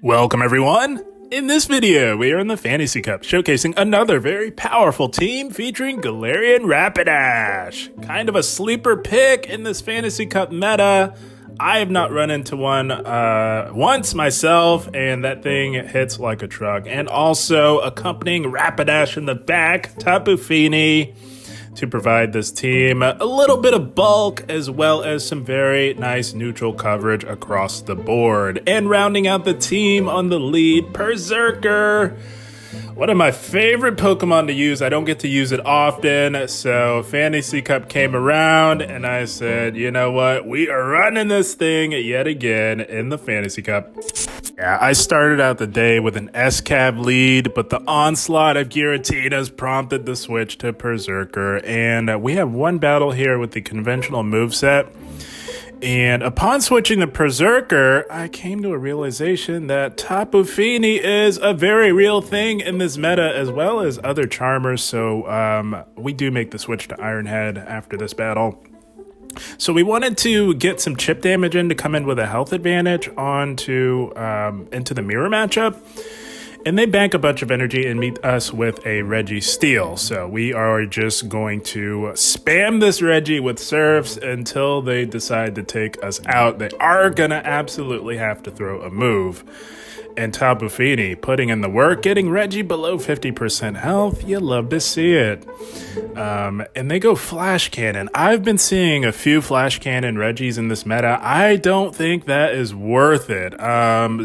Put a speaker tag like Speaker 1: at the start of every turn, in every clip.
Speaker 1: Welcome everyone! In this video, we are in the Fantasy Cup, showcasing another very powerful team featuring Galarian Rapidash. Kind of a sleeper pick in this Fantasy Cup meta. I have not run into one once myself, and that thing hits like a truck. And also accompanying Rapidash in the back, Tapu Fini, to provide this team a little bit of bulk as well as some very nice neutral coverage across the board. And rounding out the team on the lead, Perrserker. One of my favorite Pokemon to use. I don't get to use it often, so Fantasy Cup came around and I said, you know what, we are running this thing yet again in the Fantasy Cup. Yeah, I started out the day with an S-Cab lead, but the onslaught of Giratinas prompted the switch to Perrserker, and we have one battle here with the conventional moveset. And upon switching to Perrserker, I came to a realization that Tapu Fini is a very real thing in this meta, as well as other charmers, so we do make the switch to Ironhead after this battle. So we wanted to get some chip damage in to come in with a health advantage onto into the mirror matchup. And they bank a bunch of energy and meet us with a Registeel. So we are just going to spam this Reggie with Surfs until they decide to take us out. They are going to absolutely have to throw a move. And Tapu Fini putting in the work, getting Reggie below 50% health. You love to see it. And they go Flash Cannon. I've been seeing a few Flash Cannon Reggies in this meta. I don't think that is worth it.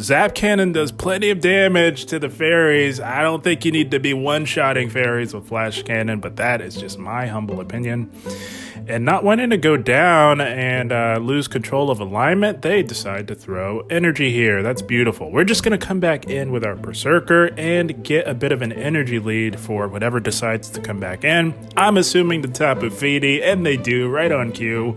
Speaker 1: Zap Cannon does plenty of damage to the fairies. I don't think you need to be one-shotting fairies with Flash Cannon, but that is just my humble opinion. And not wanting to go down and lose control of alignment, they decide to throw energy here. That's beautiful. We're just going to come back in with our Perrserker and get a bit of an energy lead for whatever decides to come back in. I'm assuming the Tapu Fini, and they do, right on cue.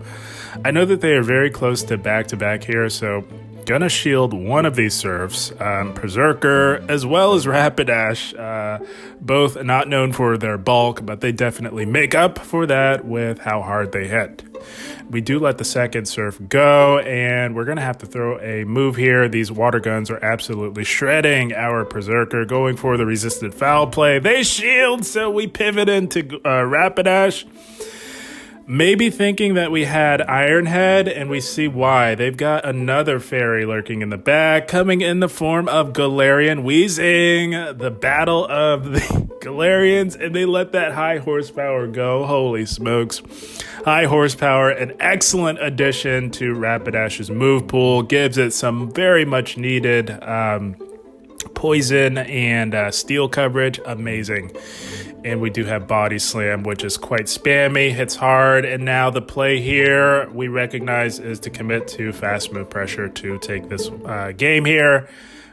Speaker 1: I know that they are very close to back-to-back here, so gonna shield one of these Surfs, Perrserker, as well as Rapidash, both not known for their bulk, but they definitely make up for that with how hard they hit. We do let the second Surf go, and we're gonna have to throw a move here. These water guns are absolutely shredding our Perrserker, going for the resisted foul play. They shield, so we pivot into Rapidash. Maybe thinking that we had Ironhead, and we see why. They've got another fairy lurking in the back, coming in the form of Galarian Weezing, the battle of the Galarians, and they let that high horsepower go. Holy smokes. High horsepower, an excellent addition to Rapidash's move pool, gives it some very much needed poison and steel coverage. Amazing. And we do have Body Slam, which is quite spammy, hits hard, and now the play here we recognize is to commit to fast move pressure to take this game here.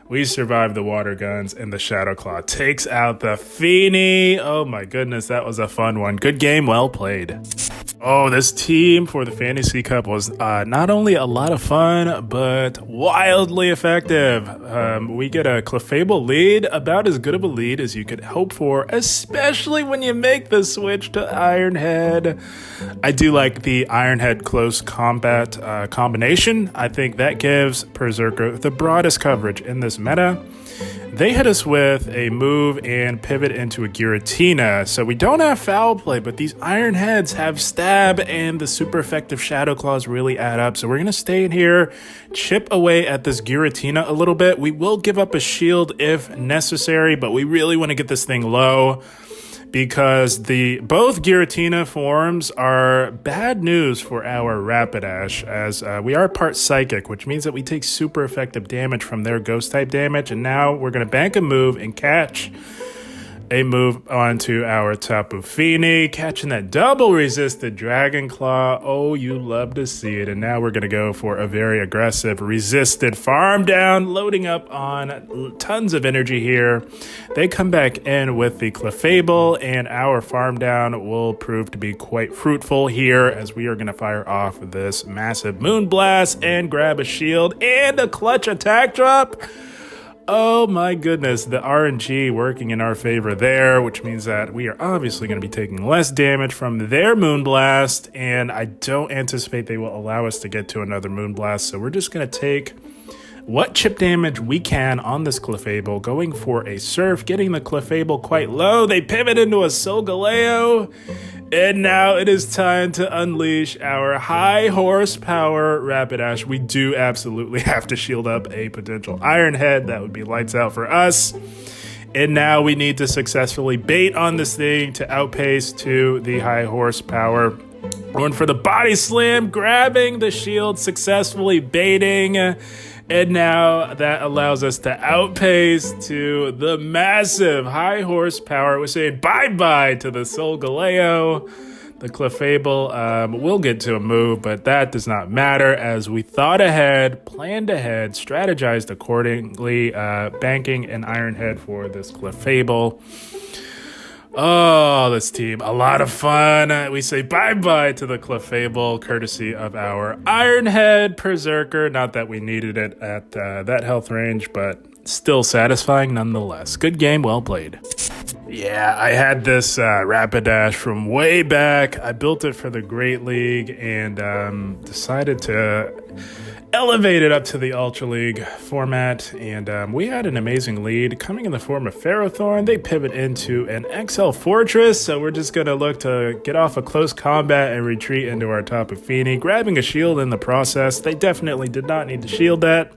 Speaker 1: We survive the water guns, and the Shadow Claw takes out the Fini. Oh my goodness, that was a fun one. Good game, well played. Oh, this team for the Fantasy Cup was not only a lot of fun, but wildly effective. We get a Clefable lead, about as good of a lead as you could hope for, especially when you make the switch to Ironhead. I do like the Ironhead close combat combination. I think that gives Perrserker the broadest coverage in this meta. They hit us with a move and pivot into a Giratina, so we don't have foul play, but these Ironheads have stab, and the super effective Shadow Claws really add up, so we're going to stay in here, chip away at this Giratina a little bit. We will give up a shield if necessary, but we really want to get this thing low, because both Giratina forms are bad news for our Rapidash, as we are part Psychic, which means that we take super effective damage from their Ghost-type damage, and now we're going to bank a move and catch a move onto our Tapu Fini, catching that double resisted Dragon Claw. Oh, you love to see it. And now we're going to go for a very aggressive resisted farm down, loading up on tons of energy here. They come back in with the Clefable, and our farm down will prove to be quite fruitful here, as we are going to fire off this massive Moonblast and grab a shield and a clutch attack drop. Oh my goodness, the RNG working in our favor there, which means that we are obviously going to be taking less damage from their Moonblast, and I don't anticipate they will allow us to get to another Moonblast, so we're just going to take what chip damage we can on this Clefable, going for a Surf, getting the Clefable quite low. They pivot into a Solgaleo, and now it is time to unleash our high horsepower Rapidash. We do absolutely have to shield up a potential Iron Head. That would be lights out for us. And now we need to successfully bait on this thing to outpace to the high horsepower. Going for the body slam, grabbing the shield, successfully baiting. And now that allows us to outpace to the massive high horsepower. We're saying bye-bye to the Solgaleo. The Clefable will get to a move, but that does not matter as we thought ahead, planned ahead, strategized accordingly, banking an Iron Head for this Clefable. Oh, this team, a lot of fun. We say bye-bye to the Clefable, courtesy of our Iron Head Perrserker. Not that we needed it at that health range, but still satisfying nonetheless. Good game, well played. Yeah, I had this Rapidash from way back. I built it for the Great League and decided to elevate it up to the Ultra League format. And we had an amazing lead coming in the form of Ferrothorn. They pivot into an XL Fortress, so we're just going to look to get off a close combat and retreat into our Tapu Fini, grabbing a shield in the process. They definitely did not need to shield that,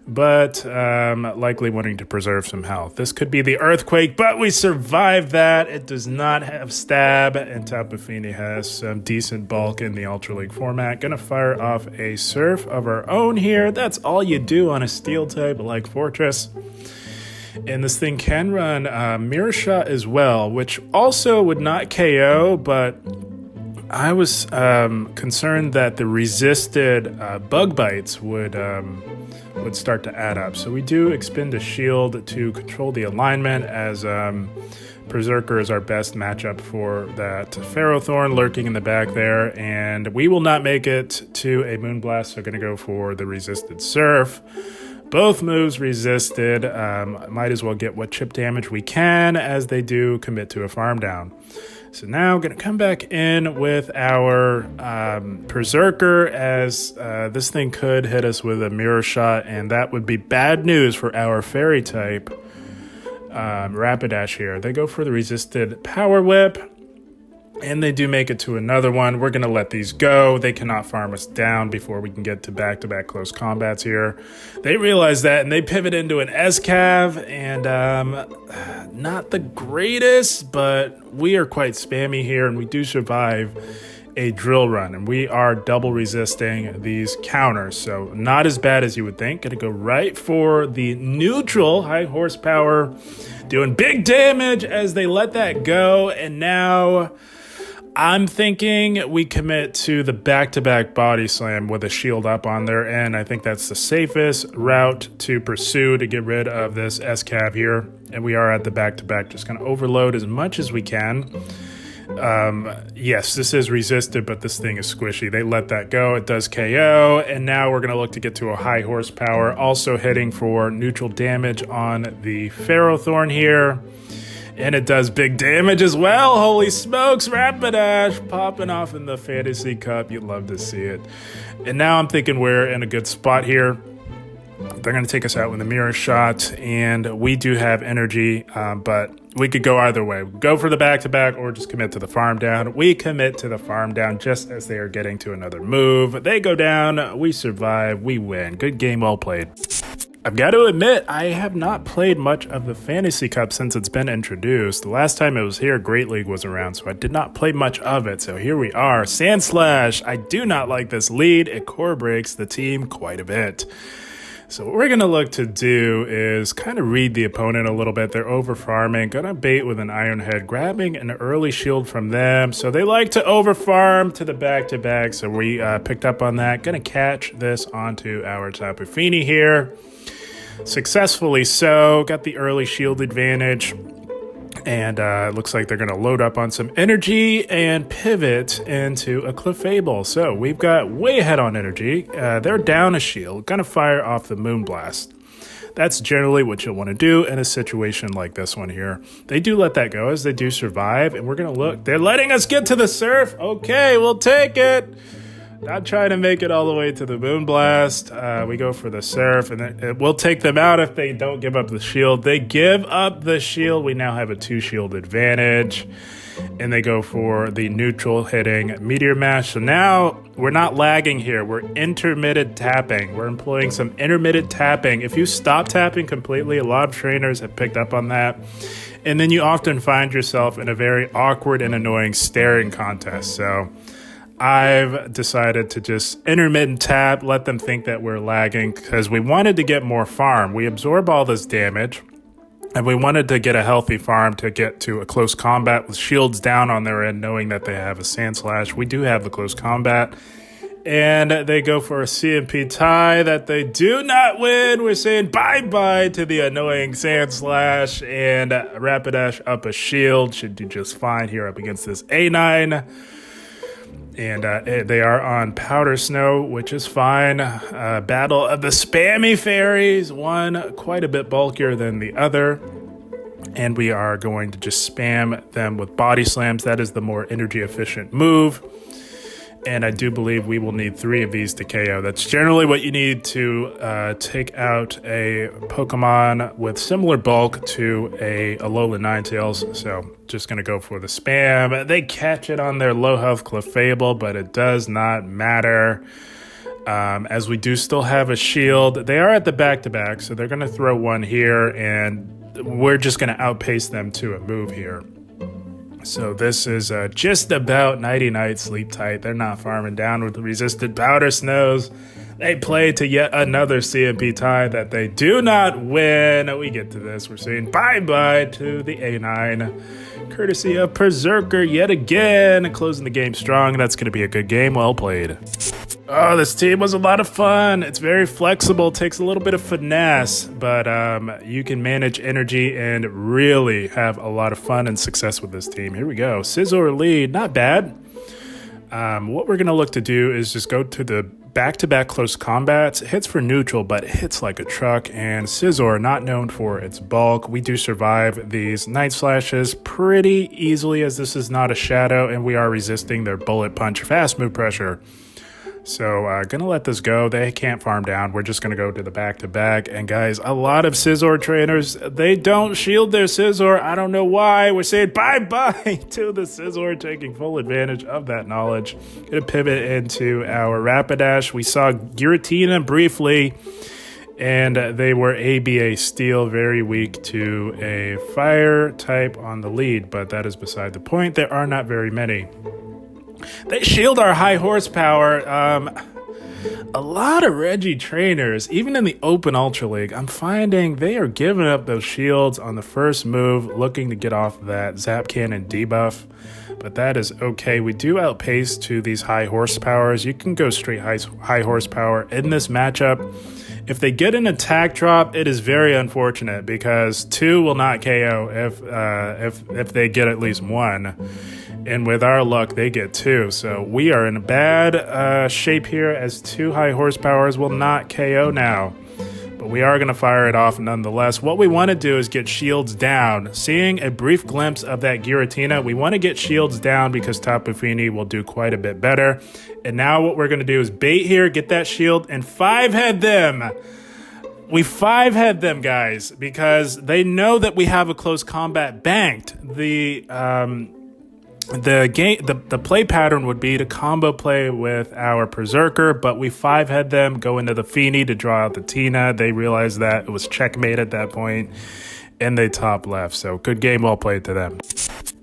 Speaker 1: but likely wanting to preserve some health. This could be the Earthquake, but we survived that. It does not have stab, and Tapu Fini has some decent bulk in the Ultra League format. Gonna fire off a Surf of our own here. That's all you do on a Steel type like Fortress. And this thing can run Mirror Shot as well, which also would not KO, but I was concerned that the resisted bug bites would start to add up. So we do expend a shield to control the alignment, as Perrserker is our best matchup for that Ferrothorn lurking in the back there, and we will not make it to a Moonblast, so going to go for the resisted Surf. Both moves resisted. Might as well get what chip damage we can, as they do commit to a farm down. So now going to come back in with our Perrserker, as this thing could hit us with a Mirror Shot, and that would be bad news for our Fairy type Rapidash here. They go for the resisted Power Whip, and they do make it to another one. We're going to let these go. They cannot farm us down before we can get to back-to-back close combats here. They realize that, and they pivot into an S-Cav, and not the greatest, but we are quite spammy here, and we do survive a drill run, and we are double resisting these counters, so not as bad as you would think. Gonna go right for the neutral high horsepower, doing big damage as they let that go, and now I'm thinking we commit to the back-to-back body slam with a shield up on their end. I think that's the safest route to pursue to get rid of this S-Cav here. And we are at the back-to-back, just going to overload as much as we can. Yes, this is resisted, but this thing is squishy. They let that go. It does KO. And now we're going to look to get to a high horsepower, also hitting for neutral damage on the Ferrothorn here. And it does big damage as well. Holy smokes, Rapidash popping off in the Fantasy Cup. You'd love to see it. And now I'm thinking we're in a good spot here. They're going to take us out with a Mirror Shot, and we do have energy, but we could go either way. Go for the back-to-back or just commit to the farm down. We commit to the farm down just as they are getting to another move. They go down, we survive, we win. Good game, well played. I've got to admit, I have not played much of the Fantasy Cup since it's been introduced. The last time it was here, Great League was around, so I did not play much of it. So here we are. Sandslash. I do not like this lead. It core breaks the team quite a bit. So what we're going to look to do is kind of read the opponent a little bit. They're over farming. Going to bait with an Iron Head, grabbing an early shield from them. So they like to over farm to the back-to-back. So we picked up on that. Going to catch this onto our Tapu Fini here. Successfully so. Got the early shield advantage. And looks like they're going to load up on some energy and pivot into a Clefable. So we've got way ahead on energy. They're down a shield. Going to fire off the Moonblast. That's generally what you'll want to do in a situation like this one here. They do let that go as they do survive. And we're going to look. They're letting us get to the Surf. Okay, we'll take it. Not trying to make it all the way to the Moonblast. We go for the Surf, and it will take them out if they don't give up the shield. They give up the shield. We now have a 2-shield advantage. And they go for the neutral hitting Meteor Mash. So now we're not lagging here. We're intermittent tapping. We're employing some intermittent tapping. If you stop tapping completely, a lot of trainers have picked up on that. And then you often find yourself in a very awkward and annoying staring contest. So I've decided to just intermittent tap, let them think that we're lagging because we wanted to get more farm. We absorb all this damage. And we wanted to get a healthy farm to get to a close combat with shields down on their end, knowing that they have a Sandslash. We do have the close combat. And they go for a CMP tie that they do not win. We're saying bye-bye to the annoying Sandslash. And Rapidash up a shield. Should do just fine here up against this A9. And they are on Powder Snow, which is fine. Battle of the Spammy Fairies, one quite a bit bulkier than the other. And we are going to just spam them with Body Slams. That is the more energy efficient move. And I do believe we will need 3 of these to KO. That's generally what you need to take out a Pokemon with similar bulk to a Alolan Ninetales. So just going to go for the spam. They catch it on their low health Clefable, but it does not matter. As we do still have a shield. They are at the back-to-back, so they're going to throw one here, and we're just going to outpace them to a move here. So this is just about nighty-night sleep tight. They're not farming down with the resisted Powder Snows. They play to yet another CMP tie that they do not win. We get to this. We're saying bye-bye to the A9. Courtesy of Perrserker yet again. Closing the game strong. That's going to be a good game. Well played. Oh, this team was a lot of fun. It's very flexible, takes a little bit of finesse, but you can manage energy and really have a lot of fun and success with this team. Here we go. Scizor lead, not bad. What we're going to look to do is just go to the back-to-back close combats. It hits for neutral, but it hits like a truck, and Scizor, not known for its bulk. We do survive these Night Slashes pretty easily, as this is not a shadow, and we are resisting their bullet punch fast move pressure. So gonna let this go. They can't farm down. We're just gonna go to the back-to-back. And guys, a lot of Scizor trainers, they don't shield their Scizor. I don't know why. We're saying bye-bye to the Scizor, taking full advantage of that knowledge. Gonna pivot into our Rapidash. We saw Giratina briefly, and they were ABA Steel, very weak to a fire type on the lead, but that is beside the point. There are not very many. They shield our high horsepower. A lot of Reggie trainers, even in the Open Ultra League, I'm finding they are giving up those shields on the first move, looking to get off that Zap Cannon debuff. But that is okay. We do outpace to these high horsepowers. You can go straight high horsepower in this matchup. If they get an attack drop, it is very unfortunate because 2 will not KO if they get at least 1. And with our luck, they get 2. So we are in a bad shape here as 2 high horsepowers will not KO now. But we are going to fire it off nonetheless. What we want to do is get shields down. Seeing a brief glimpse of that Giratina, we want to get shields down because Tapu Fini will do quite a bit better. And now what we're going to do is bait here, get that shield, and 5-head them. We 5-head them, guys, because they know that we have a close combat banked. The play pattern would be to combo play with our Perrserker, but we 5-head them, go into the Fini to draw out the Tina. They realized that it was checkmate at that point, and they top left. So good game, well played to them.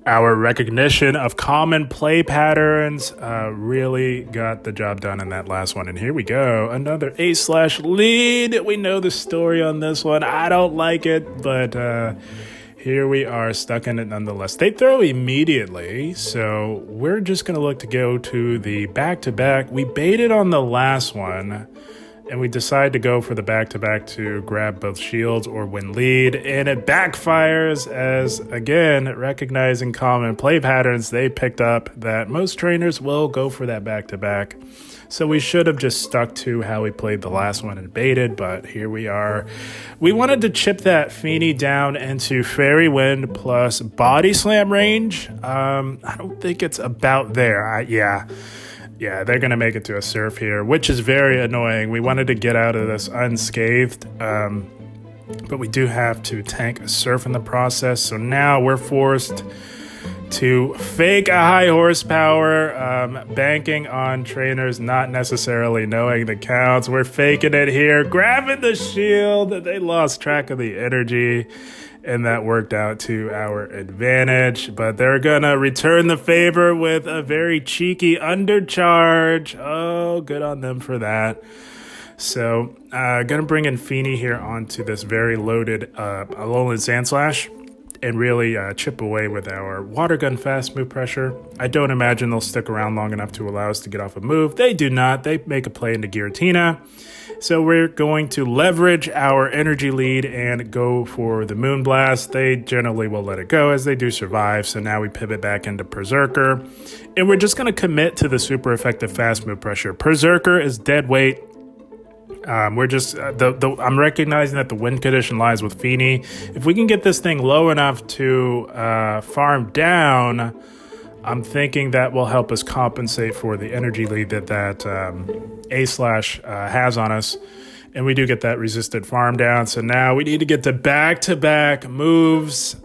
Speaker 1: Our recognition of common play patterns really got the job done in that last one. And here we go, another A/slash lead. We know the story on this one. I don't like it, but here we are, stuck in it nonetheless. They throw immediately, so we're just going to look to go to the back-to-back. We baited on the last one, and we decide to go for the back-to-back to grab both shields or win lead, and it backfires as, again, recognizing common play patterns, they picked up that most trainers will go for that back-to-back. So we should have just stuck to how we played the last one and baited, but here we are. We wanted to chip that Fini down into Fairy Wind plus Body Slam range. I don't think it's about there. Yeah, they're going to make it to a surf here, which is very annoying. We wanted to get out of this unscathed, but we do have to tank a surf in the process. So now we're forced to fake a high horsepower, banking on trainers not necessarily knowing the counts. We're faking it here, grabbing the shield. They lost track of the energy, and that worked out to our advantage. But they're gonna return the favor with a very cheeky undercharge. Oh, good on them for that. So, gonna bring in Fini here onto this very loaded Alolan Sandslash and really chip away with our water gun fast move pressure. I don't imagine they'll stick around long enough to allow us to get off a move. They do not. They make a play into Giratina. So we're going to leverage our energy lead and go for the Moonblast. They generally will let it go as they do survive. So now we pivot back into Perrserker. And we're just going to commit to the super effective fast move pressure. Perrserker is dead weight. We're just I'm recognizing that the win condition lies with Fini. If we can get this thing low enough to farm down, I'm thinking that will help us compensate for the energy lead that A-Slash has on us. And we do get that resisted farm down. So now we need to get to back-to-back moves.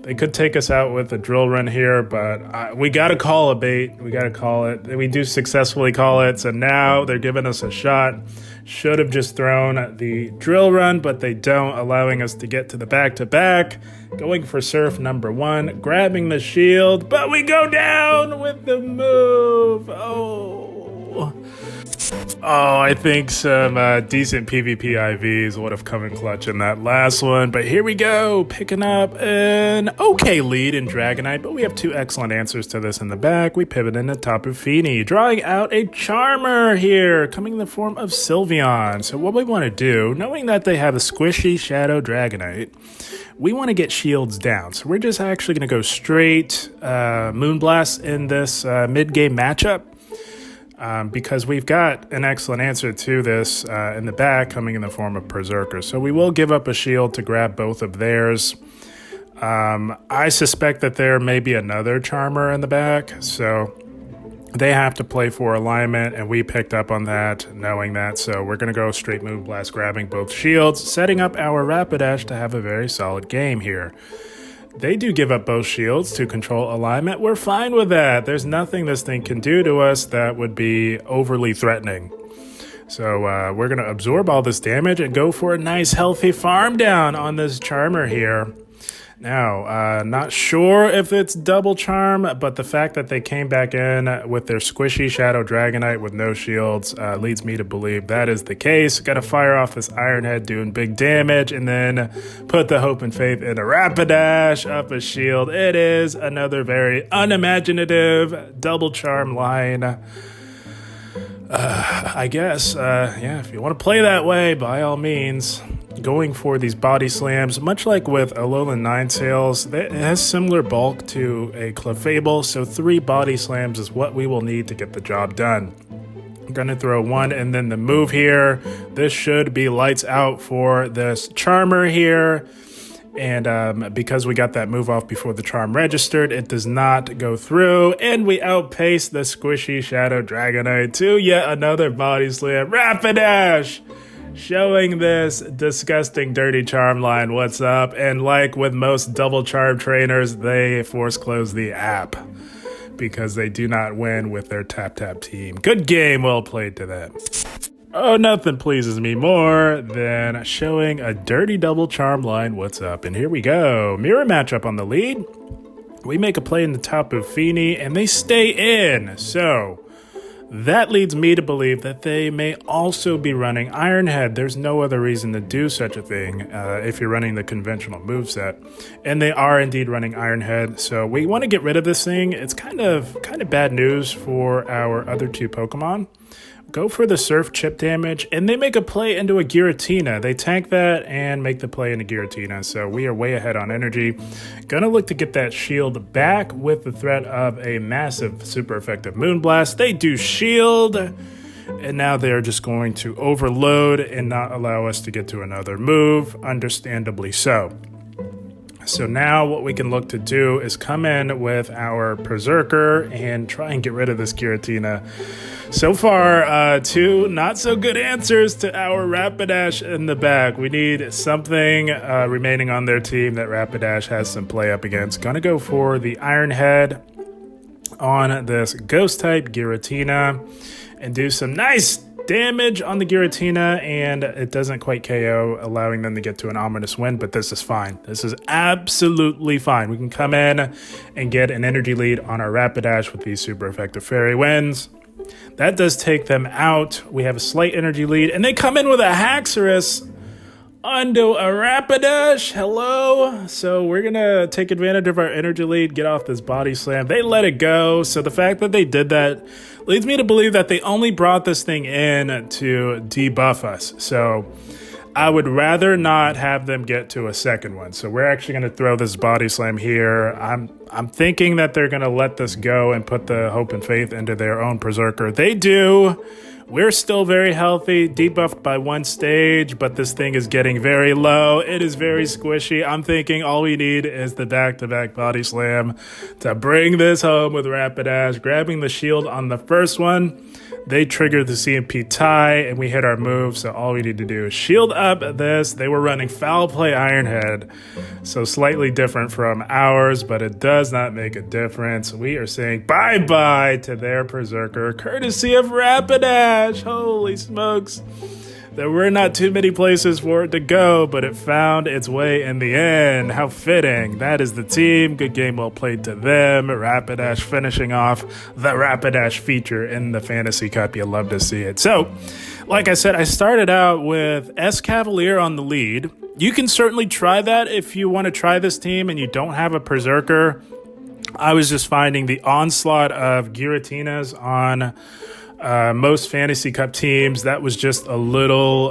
Speaker 1: They could take us out with a drill run here, but we got to call a bait. We got to call it. We do successfully call it. So now they're giving us a shot. Should have just thrown the drill run, but they don't, allowing us to get to the back-to-back. Going for surf number 1, grabbing the shield, but we go down with the move. Oh, I think some decent PvP IVs would have come in clutch in that last one. But here we go, picking up an okay lead in Dragonite. But we have 2 excellent answers to this in the back. We pivot into Tapu Fini, drawing out a Charmer here, coming in the form of Sylveon. So what we want to do, knowing that they have a squishy Shadow Dragonite, we want to get shields down. So we're just actually going to go straight Moonblast in this mid-game matchup. Because we've got an excellent answer to this in the back coming in the form of Perrserker. So we will give up a shield to grab both of theirs. I suspect that there may be another Charmer in the back, so they have to play for alignment, and we picked up on that, knowing that. So we're going to go straight Moonblast, grabbing both shields, setting up our Rapidash to have a very solid game here. They do give up both shields to control alignment. We're fine with that. There's nothing this thing can do to us that would be overly threatening. So we're going to absorb all this damage and go for a nice healthy farm down on this Charmer here. Now, not sure if it's double charm, but the fact that they came back in with their squishy Shadow Dragonite with no shields leads me to believe that is the case. Got to fire off this Iron Head doing big damage and then put the hope and faith in a Rapidash up a shield. It is another very unimaginative double charm line. I guess, yeah, if you want to play that way, by all means. Going for these body slams, much like with Alolan Ninetales, it has similar bulk to a Clefable, so 3 body slams is what we will need to get the job done. I'm going to throw 1 and then the move here. This should be lights out for this Charmer here. And because we got that move off before the charm registered, it does not go through. And we outpace the squishy Shadow Dragonite to yet another body slam. Rapidash! Showing this disgusting dirty charm line what's up. And like with most double charm trainers, they force close the app because they do not win with their tap-tap team. Good game, well played to them. Oh, nothing pleases me more than showing a dirty double charm line what's up. And here we go. Mirror matchup on the lead. We make a play in the Tapu Fini, and they stay in. So that leads me to believe that they may also be running Iron Head. There's no other reason to do such a thing if you're running the conventional moveset. And they are indeed running Iron Head. So we want to get rid of this thing. It's kind of bad news for our other 2 Pokemon. Go for the Surf chip damage, and they make a play into a Giratina. They tank that and make the play into Giratina, so we are way ahead on energy. Gonna look to get that shield back with the threat of a massive super effective Moonblast. They do shield, and now they're just going to overload and not allow us to get to another move, understandably so. So now what we can look to do is come in with our Perrserker and try and get rid of this Giratina. So far, two not so good answers to our Rapidash in the back. We need something remaining on their team that Rapidash has some play up against. Gonna go for the Iron Head on this Ghost type Giratina and do some nice damage on the Giratina, and it doesn't quite KO, allowing them to get to an ominous win, but this is fine. This is absolutely fine. We can come in and get an energy lead on our Rapidash with these super effective fairy winds. That does take them out. We have a slight energy lead, and they come in with a Haxorus onto a Rapidash. Hello. So we're going to take advantage of our energy lead, get off this body slam. They let it go. So the fact that they did that leads me to believe that they only brought this thing in to debuff us. So I would rather not have them get to a second one. So we're actually going to throw this body slam here. I'm thinking that they're going to let this go and put the hope and faith into their own Perrserker. They do. We're still very healthy, debuffed by one stage, but this thing is getting very low. It is very squishy. I'm thinking all we need is the back-to-back body slam to bring this home with Rapidash. Grabbing the shield on the first one, they triggered the CMP tie, and we hit our move, so all we need to do is shield up this. They were running Foul Play Iron Head, so slightly different from ours, but it does not make a difference. We are saying bye-bye to their Perrserker, courtesy of Rapidash. Holy smokes. There were not too many places for it to go, but it found its way in the end. How fitting. That is the team. Good game well played to them. Rapidash finishing off the Rapidash feature in the Fantasy Cup. You love to see it. So, like I said, I started out with S-Cavalier on the lead. You can certainly try that if you want to try this team and you don't have a Perrserker. I was just finding the onslaught of Giratinas on most Fantasy Cup teams. That was just a little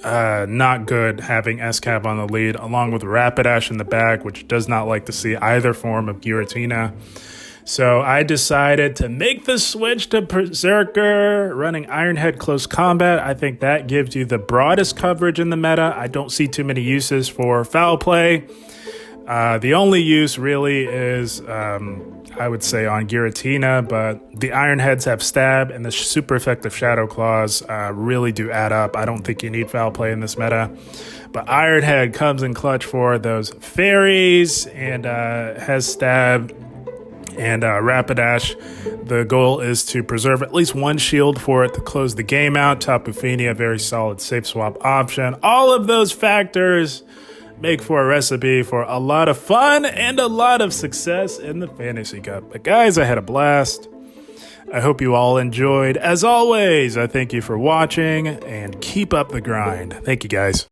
Speaker 1: not good having S-Cav on the lead, along with Rapidash in the back, which does not like to see either form of Giratina. So I decided to make the switch to Perrserker, running Iron Head Close Combat. I think that gives you the broadest coverage in the meta. I don't see too many uses for Foul Play. The only use really is, I would say, on Giratina, but the Iron Heads have Stab, and the super effective Shadow Claws really do add up. I don't think you need Foul Play in this meta, but Iron Head comes in clutch for those fairies and has Stab and Rapidash. The goal is to preserve at least one shield for it to close the game out. Tapu Fini, a very solid safe swap option. All of those factors make for a recipe for a lot of fun and a lot of success in the Fantasy Cup. But guys, I had a blast. I hope you all enjoyed. As always, I thank you for watching and keep up the grind. Thank you, guys.